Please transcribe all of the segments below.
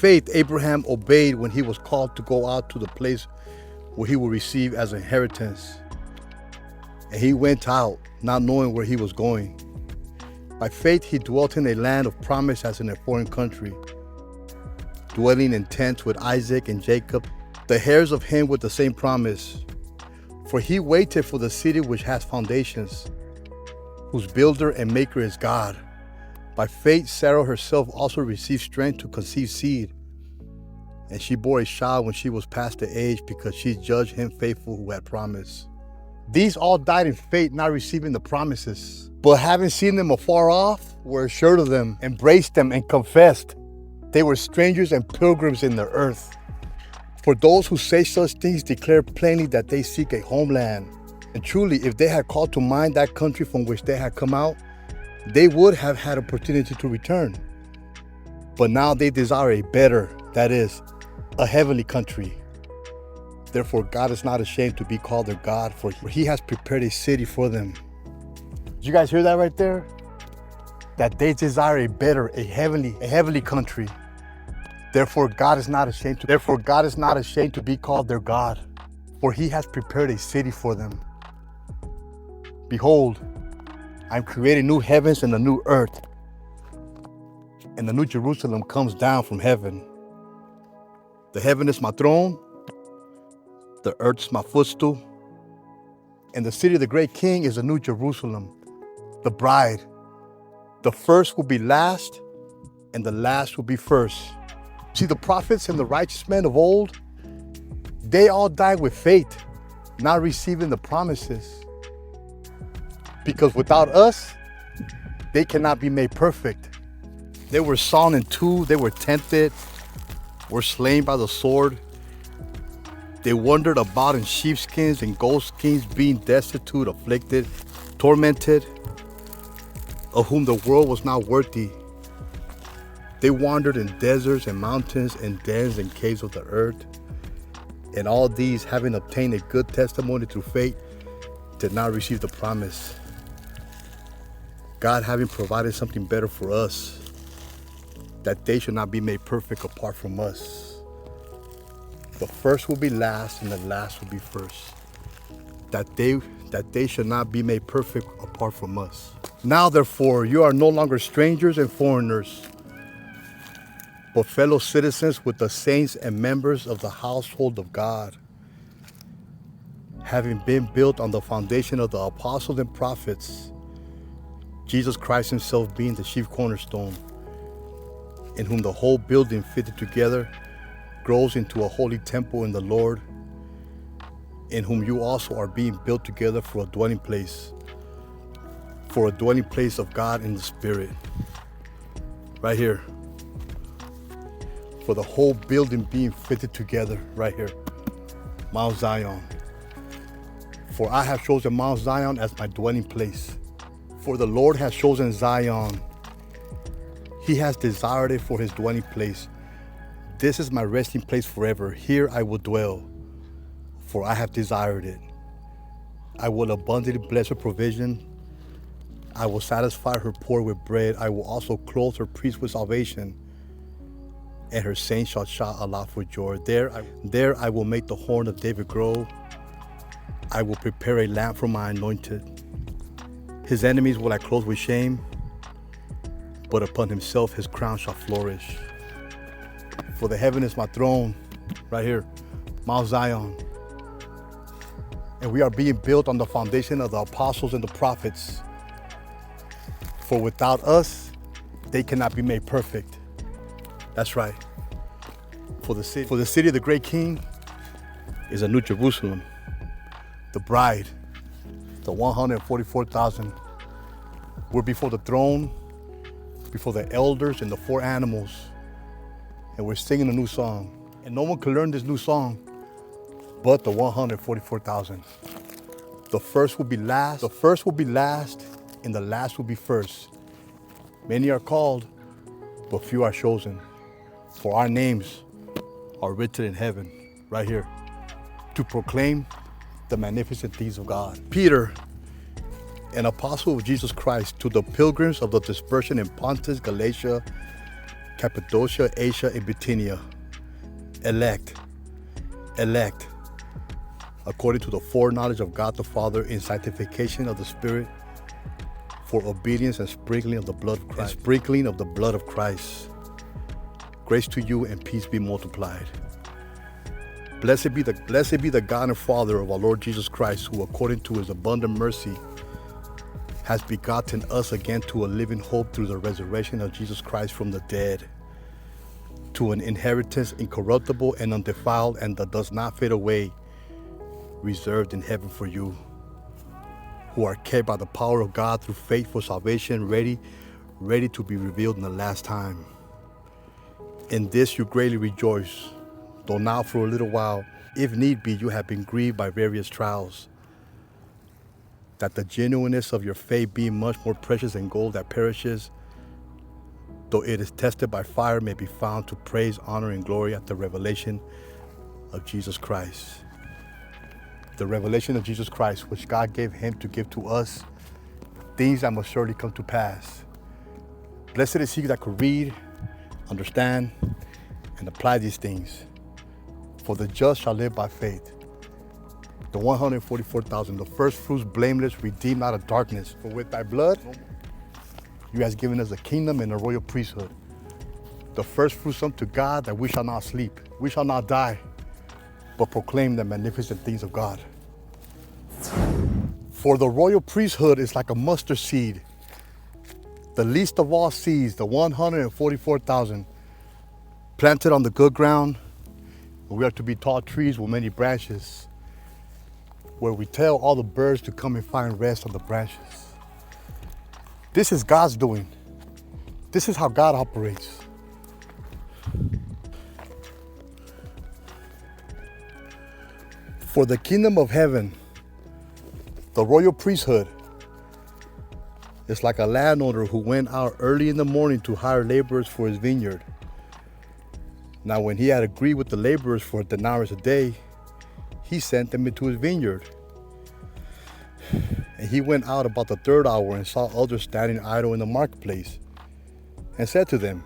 faith, Abraham obeyed when he was called to go out to the place where he would receive as an inheritance. And he went out, not knowing where he was going. By faith, he dwelt in a land of promise as in a foreign country, dwelling in tents with Isaac and Jacob, the heirs of him with the same promise. For he waited for the city which has foundations, whose builder and maker is God. By faith, Sarah herself also received strength to conceive seed, and she bore a child when she was past the age, because she judged him faithful who had promised. These all died in faith, not receiving the promises, but having seen them afar off, were assured of them, embraced them, and confessed they were strangers and pilgrims in the earth. For those who say such things declare plainly that they seek a homeland. And truly, if they had called to mind that country from which they had come out, they would have had opportunity to return. But now they desire a better, that is, a heavenly country. Therefore, God is not ashamed to be called their God, for he has prepared a city for them. Did you guys hear that right there? That they desire a better, a heavenly country. Therefore, God is not ashamed to be called their God, for he has prepared a city for them. Behold, I am creating new heavens and a new earth, and the new Jerusalem comes down from heaven. The heaven is my throne, the earth is my footstool, and the city of the great king is the new Jerusalem, the bride. The first will be last, and the last will be first. See, the prophets and the righteous men of old, they all died with faith, not receiving the promises. Because without us, they cannot be made perfect. They were sawn in two, they were tempted, were slain by the sword. They wandered about in sheepskins and goatskins, being destitute, afflicted, tormented, of whom the world was not worthy. They wandered in deserts and mountains and dens and caves of the earth. And all these, having obtained a good testimony through faith, did not receive the promise. God having provided something better for us, that they should not be made perfect apart from us. The first will be last, and the last will be first. That they should not be made perfect apart from us. Now, therefore, you are no longer strangers and foreigners, but fellow citizens with the saints and members of the household of God, having been built on the foundation of the apostles and prophets, Jesus Christ himself being the chief cornerstone, in whom the whole building fitted together grows into a holy temple in the Lord, in whom you also are being built together for a dwelling place of God in the Spirit. Right here. For the whole building being fitted together, right here. Mount Zion. For I have chosen Mount Zion as my dwelling place. For the Lord has chosen Zion. He has desired it for his dwelling place. This is my resting place forever. Here I will dwell, for I have desired it. I will abundantly bless her provision. I will satisfy her poor with bread. I will also clothe her priests with salvation, and her saints shall shout aloud for joy. There I will make the horn of David grow. I will prepare a lamp for my anointed. His enemies will I clothe with shame, but upon himself his crown shall flourish. For the heaven is my throne, right here, Mount Zion. And we are being built on the foundation of the apostles and the prophets. For without us, they cannot be made perfect. That's right. For the city of the great king is a new Jerusalem, the bride, the 144,000. We're before the throne, before the elders and the four animals, and we're singing a new song. And no one can learn this new song but the 144,000. The first will be last, and the last will be first. Many are called, but few are chosen. For our names are written in heaven, right here, to proclaim the magnificent deeds of God. Peter, an apostle of Jesus Christ, to the pilgrims of the dispersion in Pontus, Galatia, Cappadocia, Asia, and Bithynia. Elect, according to the foreknowledge of God the Father, in sanctification of the Spirit, for obedience and sprinkling of the blood of Christ. Grace to you and peace be multiplied. Blessed be the God and Father of our Lord Jesus Christ, who according to his abundant mercy has begotten us again to a living hope through the resurrection of Jesus Christ from the dead, to an inheritance incorruptible and undefiled and that does not fade away, reserved in heaven for you, who are kept by the power of God through faith for salvation, ready to be revealed in the last time. In this you greatly rejoice, though now for a little while, if need be, you have been grieved by various trials, that the genuineness of your faith, being much more precious than gold that perishes, though it is tested by fire, may be found to praise, honor, and glory at the revelation of Jesus Christ. The revelation of Jesus Christ, which God gave him to give to us, things that must surely come to pass. Blessed is he that could read, understand, and apply these things. For the just shall live by faith. The 144,000, the first fruits blameless, redeemed out of darkness. For with thy blood, you hast given us a kingdom and a royal priesthood. The first fruits unto God, that we shall not sleep, we shall not die, but proclaim the magnificent things of God. For the royal priesthood is like a mustard seed, the least of all seeds, the 144,000, planted on the good ground. We are to be tall trees with many branches, where we tell all the birds to come and find rest on the branches. This is God's doing. This is how God operates. For the kingdom of heaven, the royal priesthood, is like a landowner who went out early in the morning to hire laborers for his vineyard. Now when he had agreed with the laborers for a denarius a day, he sent them into his vineyard. And he went out about the third hour and saw others standing idle in the marketplace, and said to them,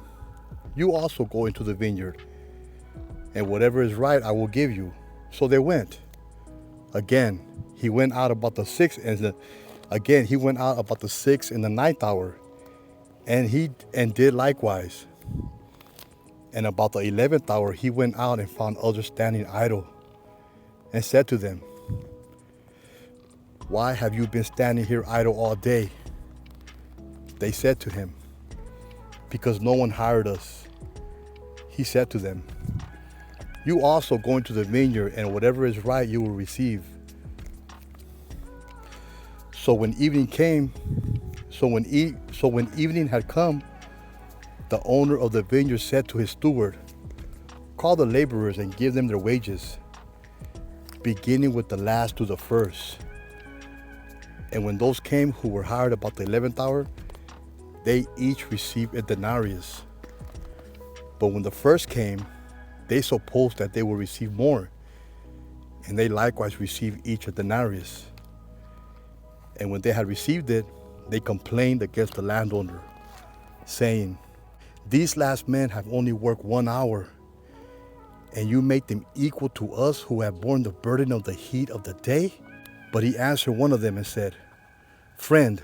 you also go into the vineyard, and whatever is right I will give you. So they went. Again, he went out about the sixth and the ninth hour, and did likewise. And about the 11th hour he went out and found others standing idle, and said to them, why have you been standing here idle all day? They said to him, because no one hired us. He said to them, you also go into the vineyard, and whatever is right you will receive. So when evening had come, the owner of the vineyard said to his steward, call the laborers and give them their wages, beginning with the last to the first. And when those came who were hired about the 11th hour, they each received a denarius. But when the first came, they supposed that they would receive more, and they likewise received each a denarius. And when they had received it, they complained against the landowner, saying, these last men have only worked 1 hour, and you make them equal to us who have borne the burden of the heat of the day? But he answered one of them and said, friend,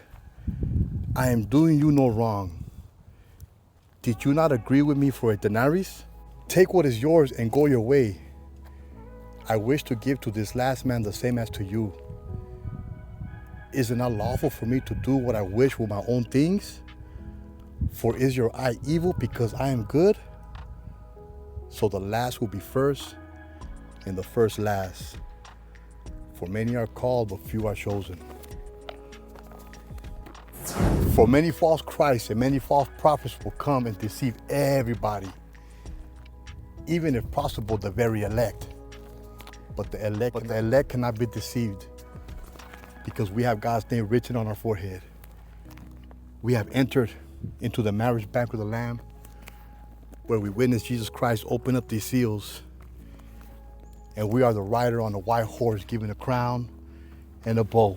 I am doing you no wrong. Did you not agree with me for a denarius? Take what is yours and go your way. I wish to give to this last man the same as to you. Is it not lawful for me to do what I wish with my own things? For is your eye evil because I am good? So the last will be first, and the first last. For many are called, but few are chosen. For many false Christs and many false prophets will come and deceive everybody, even if possible the very elect. But the elect cannot be deceived, because we have God's name written on our forehead. We have entered into the marriage banquet of the Lamb, where we witness Jesus Christ open up these seals, and we are the rider on the white horse, given a crown and a bow,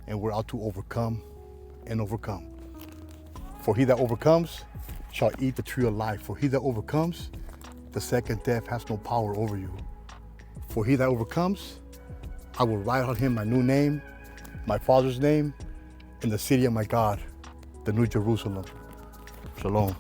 and we're out to overcome and overcome. For he that overcomes shall eat the tree of life. For he that overcomes, the second death has no power over you. For he that overcomes, I will write on him my new name, my Father's name, in the city of my God, the New Jerusalem. Shalom.